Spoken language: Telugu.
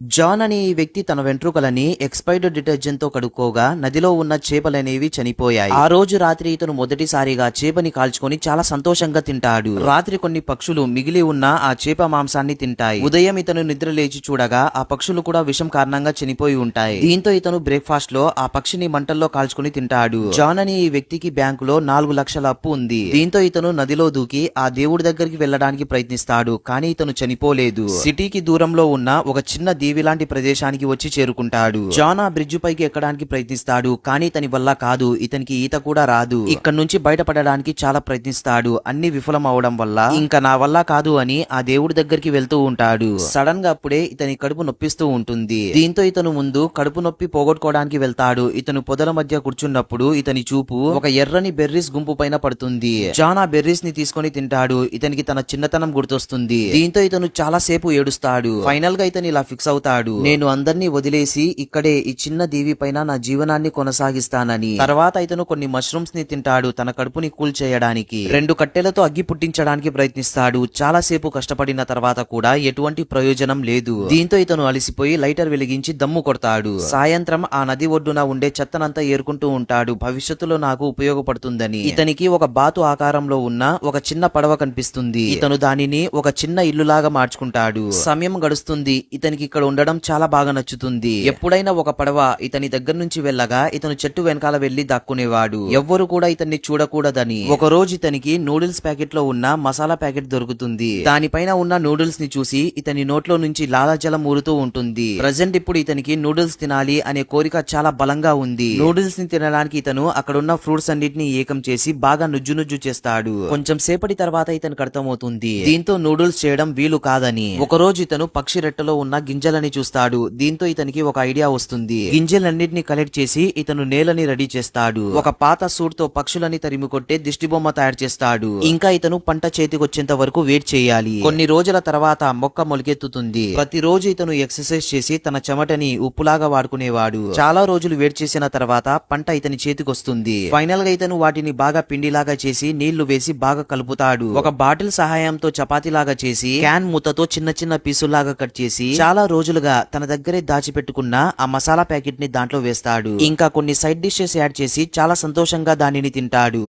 జాన్ అనే ఈ వ్యక్తి తన వెంట్రుకలని ఎక్స్పైర్డ్ డిటర్జెంట్ తో కడుక్కోగా నదిలో ఉన్న చేపలనేవి చనిపోయాయి. ఆ రోజు రాత్రి ఇతను మొదటిసారిగా చేపని కాల్చుకొని చాలా సంతోషంగా తింటాడు. రాత్రి కొన్ని పక్షులు మిగిలి ఉన్న ఆ చేప మాంసాన్ని తింటాయి. ఉదయం ఇతను నిద్ర లేచి చూడగా ఆ పక్షులు కూడా విషం కారణంగా చనిపోయి ఉంటాయి. దీంతో ఇతను బ్రేక్ఫాస్ట్ లో ఆ పక్షిని మంటల్లో కాల్చుకొని తింటాడు. జాన్ అనే ఈ వ్యక్తికి బ్యాంకులో 4 లక్షల అప్పు ఉంది. దీంతో ఇతను నదిలో దూకి ఆ దేవుడి దగ్గరికి వెళ్ళడానికి ప్రయత్నిస్తాడు. కానీ ఇతను చనిపోలేదు. సిటీకి దూరంలో ఉన్న ఒక చిన్న దీవి లాంటి ప్రదేశానికి వచ్చి చేరుకుంటాడు. జాన్ ఆ బ్రిడ్జ్ పైకి ఎక్కడానికి ప్రయత్నిస్తాడు. కానీ ఇతని వల్ల కాదు. ఇతనికి ఈత కూడా రాదు. ఇక్కడ నుంచి బయటపడడానికి చాలా ప్రయత్నిస్తాడు. అన్ని విఫలం అవడం వల్ల ఇంకా నా వల్ల కాదు అని ఆ దేవుడి దగ్గరికి వెళ్తూ ఉంటాడు. సడన్ గా అప్పుడే ఇతని కడుపు నొప్పిస్తూ ఉంటుంది. దీంతో ఇతను ముందు కడుపు నొప్పి పోగొట్టుకోవడానికి వెళ్తాడు. ఇతను పొదల మధ్య కూర్చున్నప్పుడు ఇతని చూపు ఒక ఎర్రని బెర్రీస్ గుంపు పైన పడుతుంది. జాన్ ఆ బెర్రీస్ ని తీసుకొని తింటాడు. ఇతనికి తన చిన్నతనం గుర్తొస్తుంది. దీంతో ఇతను చాలా సేపు ఏడుస్తాడు. ఫైనల్ గా ఇతను ఇలా ఫిక్స్ అవుతాడు, నేను అందరినీ వదిలేసి ఇక్కడే ఈ చిన్న దీవి పైన నా జీవనాన్ని కొనసాగిస్తానని. తర్వాత ఇతను కొన్ని మష్రూమ్స్ ని తింటాడు తన కడుపుని కూల్ చేయడానికి. 2 కట్టెలతో అగ్గి పుట్టించడానికి ప్రయత్నిస్తాడు. చాలా సేపు కష్టపడిన తర్వాత కూడా ఎటువంటి ప్రయోజనం లేదు. దీంతో ఇతను అలసిపోయి లైటర్ వెలిగించి దమ్ము కొడతాడు. సాయంత్రం ఆ నది ఒడ్డున ఉండే చెత్తనంతా ఏరుకుంటూ ఉంటాడు. భవిష్యత్తులో నాకు ఉపయోగపడుతుందని. ఇతనికి ఒక బాతు ఆకారంలో ఉన్న ఒక చిన్న పడవ కనిపిస్తుంది. ఇతను దానిని ఒక చిన్న ఇల్లులాగా మార్చుకుంటాడు. సమయం గడుస్తుంది. ఇతనికి ఇక్కడ ఉండడం చాలా బాగా నచ్చుతుంది. ఎప్పుడైనా ఒక పడవ ఇతని దగ్గర నుంచి వెళ్ళగా ఇతను చెట్టు వెనకాల వెళ్లి దాక్కునేవాడు. ఎవ్వరు కూడా ఇతన్ని చూడకూడదని. ఒక రోజు ఇతనికి నూడిల్స్ ప్యాకెట్ లో ఉన్న మసాలా ప్యాకెట్ దొరుకుతుంది. దానిపైన ఉన్న నూడిల్స్ ని చూసి ఇతని నోట్లో నుంచి లాలాజలం ఊరుతూ ఉంటుంది. ప్రజెంట్ ఇప్పుడు ఇతనికి నూడిల్స్ తినాలి అనే కోరిక చాలా బలంగా ఉంది. నూడిల్స్ ని తినడానికి ఇతను అక్కడున్న ఫ్రూట్స్ అన్నిటిని ఏకం చేసి బాగా నుజ్జు చేస్తాడు. కొంచెం సేపటి తర్వాత ఇతనికి అర్థమవుతుంది దీంతో నూడిల్స్ చేయడం వీలు కాదని. ఒక రోజు ఇతను పక్షి రెట్టలో ఉన్న గింజలని చూస్తాడు. దీంతో ఇతనికి ఒక ఐడియా వస్తుంది. గింజలన్నిటిని కలెక్ట్ చేసి ఇతను నేలని రెడీ చేస్తాడు. ఒక పాత సూట్ తో పక్షులని తరిమి కొట్టే దిష్టి బొమ్మ తయారు చేస్తాడు. ఇంకా ఇతను పంట చేతికొచ్చేంత వరకు వెయిట్ చేయాలి. కొన్ని రోజుల తర్వాత మొక్క మొలకెత్తుతుంది. ప్రతిరోజు ఇతను ఎక్సర్సైజ్ చేసి తన చెమటని ఉప్పులాగా వాడుకునేవాడు. చాలా రోజులు వెయిట్ చేసిన తర్వాత పంట ఇతని చేతికొస్తుంది. ఫైనల్ గా ఇతను వాటిని బాగా పిండిలాగా చేసి నీళ్లు వేసి బాగా కలుపుతాడు. ఒక బాటిల్ సహాయంతో చపాతీలాగా చేసి క్యాన్ మూతతో చిన్న చిన్న పీసుల్లాగా కట్ చేసి చాలా రోజులుగా తన దగ్గరే దాచిపెట్టుకున్న ఆ మసాలా ప్యాకెట్ ని దాంట్లో వేస్తాడు. ఇంకా కొన్ని సైడ్ డిషెస్ యాడ్ చేసి చాలా సంతోషంగా దానిని తింటాడు.